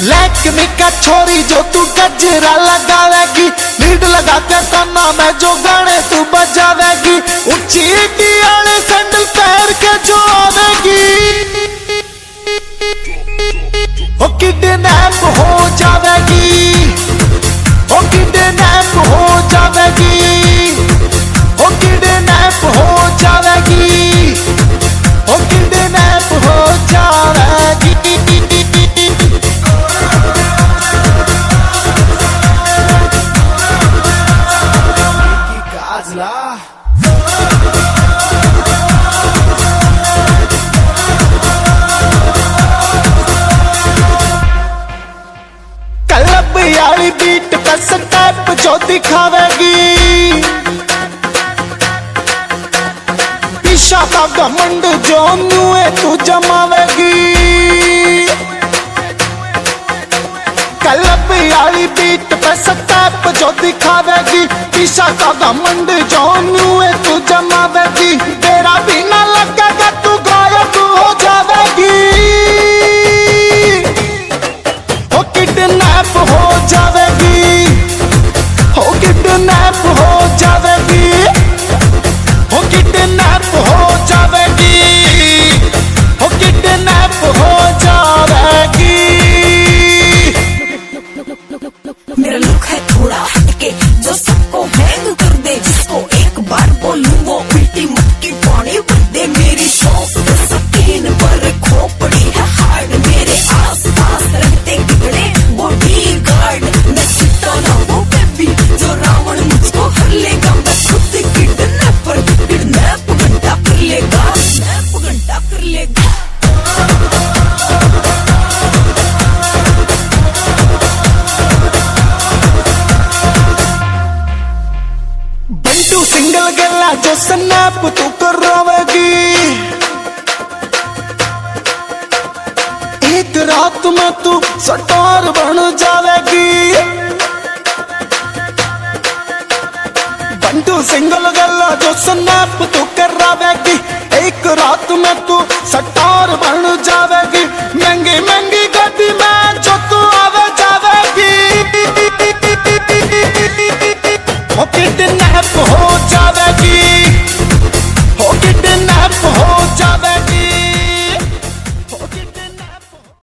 लैक्मी का छोरी जो तू गजरा लगावेगी, लीड लगा के काना में जो गाने तू बजावेगी, ऊंची ईटी वाले सैंडल पैर के जो आवेगी, ओ किडनैप हो जावेगी, ओ किडनैप हो जावेगी, ओ किडनैप हो जावेगी, ओ किडनैप हो जावेगी। क्लब यारी बीट पे स्टेप जो दिखावेगी, पीछा का घमंड जो नुए तू जमावेगी, क्लब यारी बीट पे स्टेप जो दिखावेगी, पीछा का घमंड जो नुए तू जमावेगी, तेरा भी ना लगेगा तू गायब हो जावेगी, ओ किडनैप हो जावेगी, ओ किडनैप हो जावेगी, ओ किडनैप हो जावेगी, ओ किडनैप हो जावेगी। मेरा लुक है थोड़ा हटके जो सबको हैंग कर दे, जिसको एक बार बोलूं वो उल्टी मटकी पानी भर दे, मेरी सॉफ्ट स्किन पर खोपड़ी है हार्ड, मेरे आस पास रहते कितने बॉडीगार्ड, मैं सिट्टा ना वो बेबी जो रावण मुझको हर लेगा, मैं खुद किडनैपर किडनैप घंटा कर लेगा, किडनैप घंटा कर लेगा। बंटू सिंगल गला जो स्नैप तू करवावेगी, एक रात में तू स्टार बन जावेगी, बंटू सिंगल गला जो स्नैप तू करवावेगी, एक रात में तू स्टार बन जावेगी, महंगी महंगी गाड़ी में जो तू आवे जावेगी।